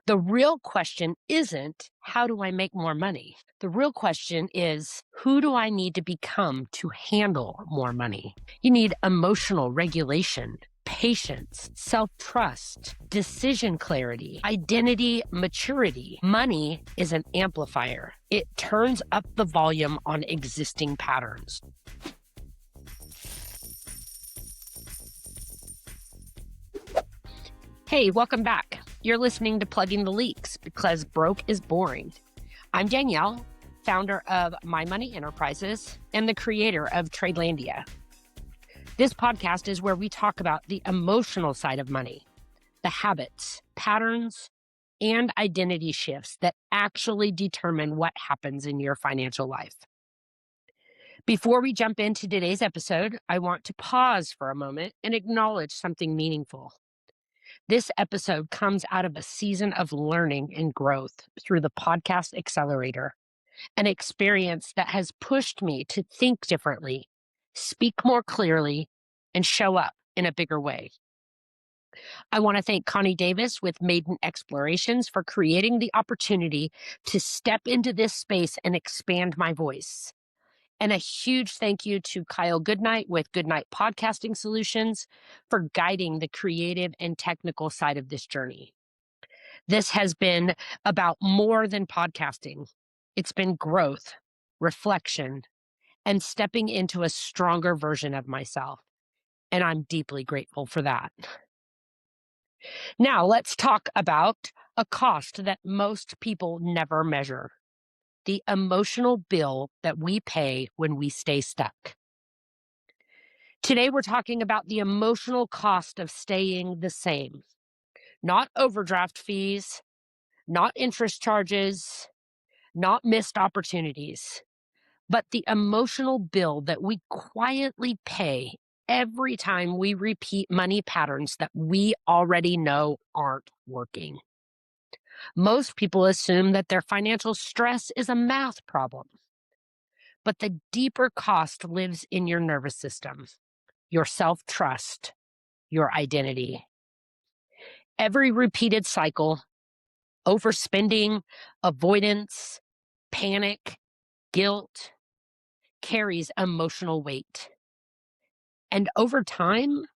The real question isn't, how do I make more money? The real question is, who do I need to become to handle more money? You need emotional regulation, patience, self-trust, decision clarity, identity maturity. Money is an amplifier. It turns up the volume on existing patterns. Hey, welcome back. You're listening to Plugging the Leaks because broke is boring. I'm Danyell, founder of My Money Enterprises and the creator of Tradelandia. This podcast is where we talk about the emotional side of money, the habits, patterns, and identity shifts that actually determine what happens in your financial life. Before we jump into today's episode, I want to pause for a moment and acknowledge something meaningful. This episode comes out of a season of learning and growth through the Podcast Accelerator, an experience that has pushed me to think differently, speak more clearly, and show up in a bigger way. I want to thank Connie Davis with Maiden Explorations for creating the opportunity to step into this space and expand my voice. And a huge thank you to Kyle Goodnight with Goodnight Podcasting Solutions for guiding the creative and technical side of this journey. This has been about more than podcasting. It's been growth, reflection, and stepping into a stronger version of myself. And I'm deeply grateful for that. Now, let's talk about a cost that most people never measure. The emotional bill that we pay when we stay stuck. Today, we're talking about the emotional cost of staying the same. Not overdraft fees, not interest charges, not missed opportunities, but the emotional bill that we quietly pay every time we repeat money patterns that we already know aren't working. Most people assume that their financial stress is a math problem. But the deeper cost lives in your nervous system, your self-trust, your identity. Every repeated cycle, overspending, avoidance, panic, guilt, carries emotional weight. And over time,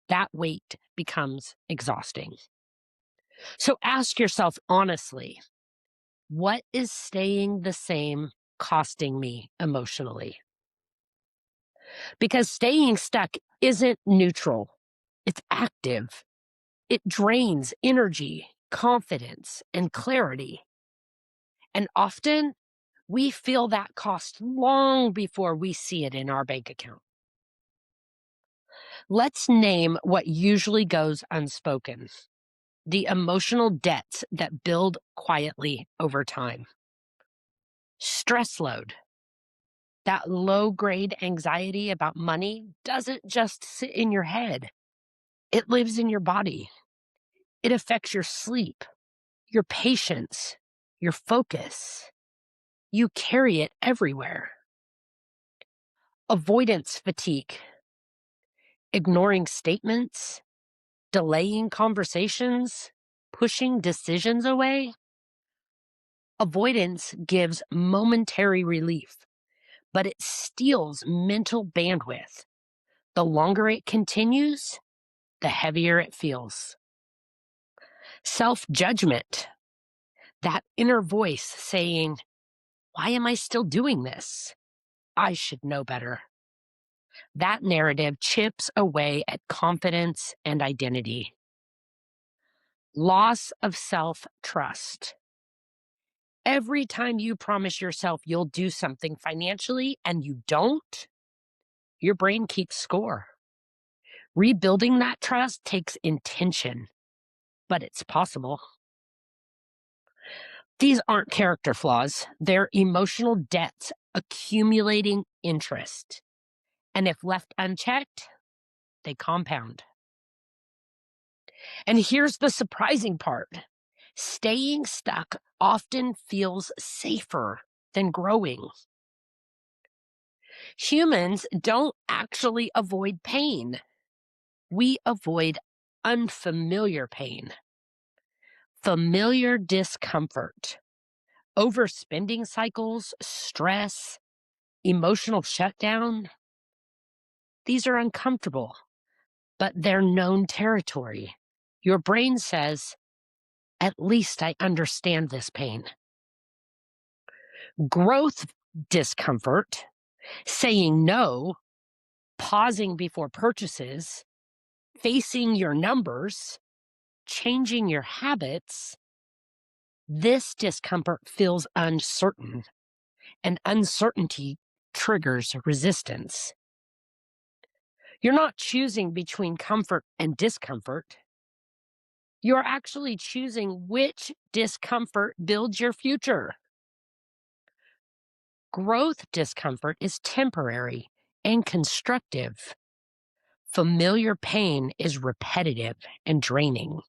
that weight becomes exhausting. So ask yourself honestly, what is staying the same costing me emotionally? Because staying stuck isn't neutral, it's active. It drains energy, confidence, and clarity. And often we feel that cost long before we see it in our bank account. Let's name what usually goes unspoken: the emotional debts that build quietly over time. Stress load. That low-grade anxiety about money doesn't just sit in your head. It lives in your body. It affects your sleep, your patience, your focus. You carry it everywhere. Avoidance fatigue. Ignoring statements, delaying conversations, pushing decisions away. Avoidance gives momentary relief, but it steals mental bandwidth. The longer it continues, the heavier it feels. Self-judgment, that inner voice saying, "Why am I still doing this? I should know better." That narrative chips away at confidence and identity. Loss of self-trust. Every time you promise yourself you'll do something financially and you don't, your brain keeps score. Rebuilding that trust takes intention, but it's possible. These aren't character flaws. They're emotional debts accumulating interest. And if left unchecked, they compound. And here's the surprising part. Staying stuck often feels safer than growing. Humans don't actually avoid pain. We avoid unfamiliar pain. Familiar discomfort, overspending cycles, stress, emotional shutdown. These are uncomfortable, but they're known territory. Your brain says, at least I understand this pain. Growth discomfort, saying no, pausing before purchases, facing your numbers, changing your habits. This discomfort feels uncertain, and uncertainty triggers resistance. You're not choosing between comfort and discomfort. You're actually choosing which discomfort builds your future. Growth discomfort is temporary and constructive. Familiar pain is repetitive and draining.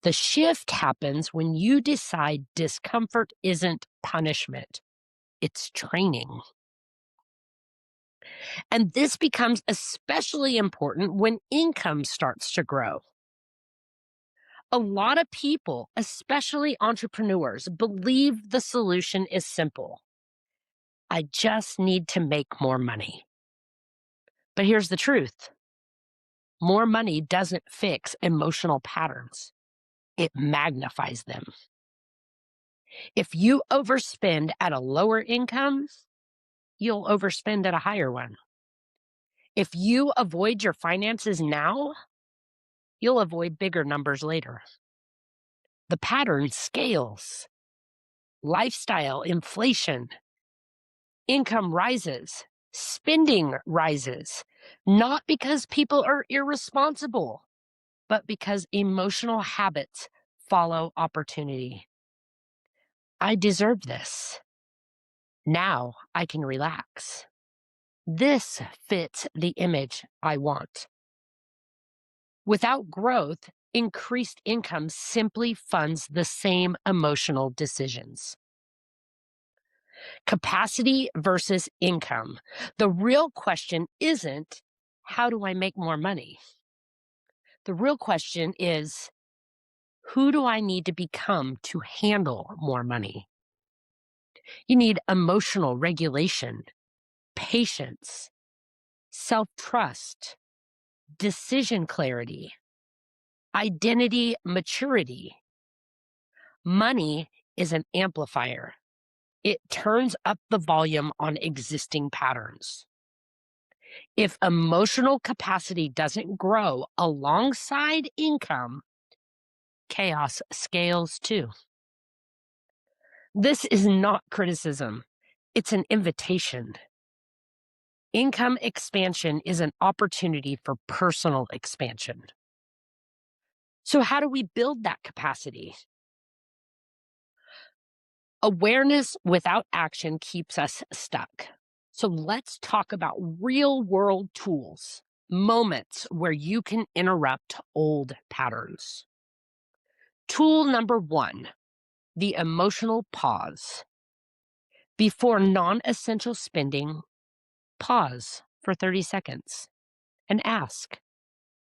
The shift happens when you decide discomfort isn't punishment, it's training. And this becomes especially important when income starts to grow. A lot of people, especially entrepreneurs, believe the solution is simple. I just need to make more money. But here's the truth. More money doesn't fix emotional patterns. It magnifies them. If you overspend at a lower income, you'll overspend at a higher one. If you avoid your finances now, you'll avoid bigger numbers later. The pattern scales. Lifestyle, inflation, income rises, spending rises, not because people are irresponsible, but because emotional habits follow opportunity. I deserve this. Now I can relax. This fits the image I want. Without growth, increased income simply funds the same emotional decisions. Capacity versus income. The real question isn't, how do I make more money? The real question is, who do I need to become to handle more money? You need emotional regulation, patience, self-trust, decision clarity, identity maturity. Money is an amplifier. It turns up the volume on existing patterns. If emotional capacity doesn't grow alongside income, chaos scales too. This is not criticism. It's an invitation. Income expansion is an opportunity for personal expansion. So how do we build that capacity? Awareness without action keeps us stuck. So let's talk about real-world tools, moments where you can interrupt old patterns. Tool number 1, the emotional pause. Before non-essential spending, pause for 30 seconds and ask,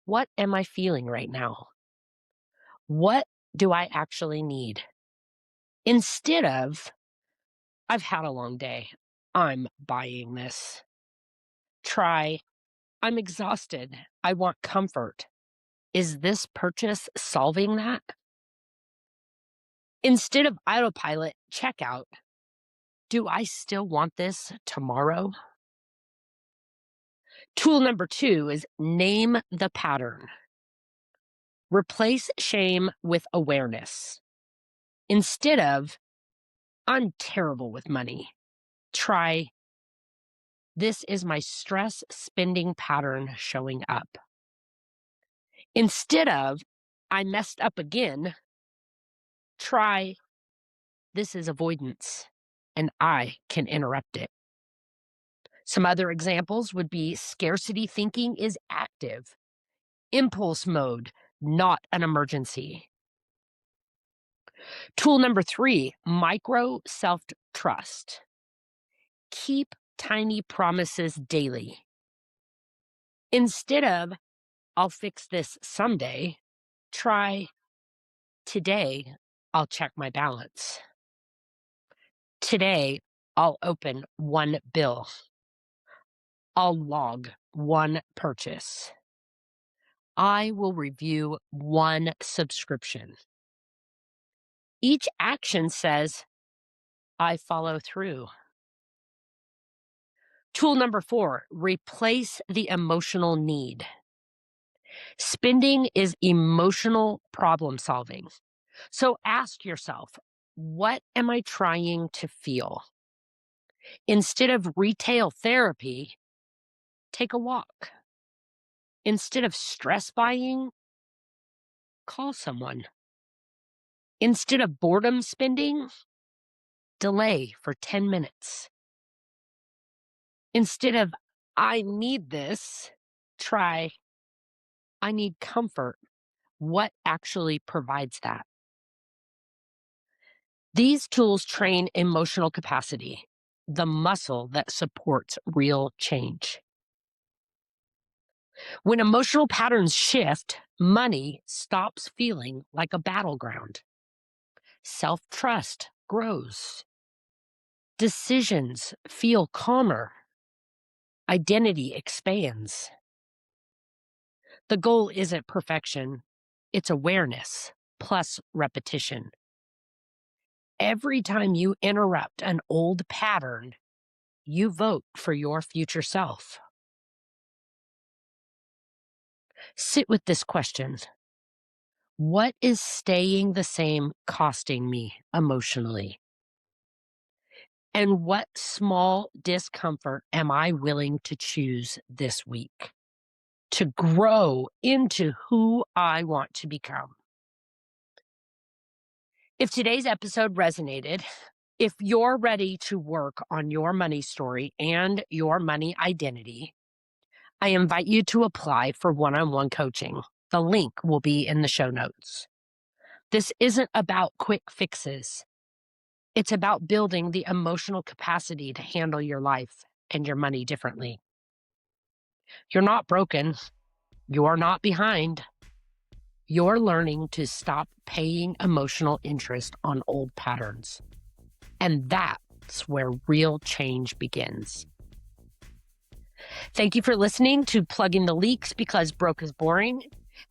what am I feeling right now? What do I actually need? Instead of, I've had a long day, I'm buying this. Try, I'm exhausted, I want comfort. Is this purchase solving that? Instead of autopilot, check out, do I still want this tomorrow? Tool number 2 is name the pattern. Replace shame with awareness. Instead of, I'm terrible with money, try, this is my stress spending pattern showing up. Instead of, I messed up again, try, this is avoidance and I can interrupt it. Some other examples would be scarcity thinking is active, impulse mode, not an emergency. Tool number 3, micro self-trust. Keep tiny promises daily. Instead of, I'll fix this someday, try, Today, I'll check my balance. Today, I'll open one bill. I'll log one purchase. I will review one subscription. Each action says, I follow through. Tool number 4, replace the emotional need. Spending is emotional problem solving. So ask yourself, what am I trying to feel? Instead of retail therapy, take a walk. Instead of stress buying, call someone. Instead of boredom spending, delay for 10 minutes. Instead of I need this, try I need comfort. What actually provides that? These tools train emotional capacity, the muscle that supports real change. When emotional patterns shift, money stops feeling like a battleground. Self-trust grows. Decisions feel calmer. Identity expands. The goal isn't perfection, it's awareness plus repetition. Every time you interrupt an old pattern, you vote for your future self. Sit with this question. What is staying the same costing me emotionally? And what small discomfort am I willing to choose this week to grow into who I want to become? If today's episode resonated, if you're ready to work on your money story and your money identity, I invite you to apply for one-on-one coaching. The link will be in the show notes. This isn't about quick fixes. It's about building the emotional capacity to handle your life and your money differently. You're not broken. You're not behind. You're learning to stop paying emotional interest on old patterns. And that's where real change begins. Thank you for listening to Plugging the Leaks because broke is boring.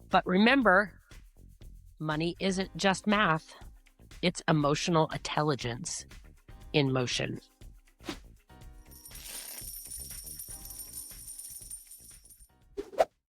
But remember, money isn't just math. It's emotional intelligence in motion.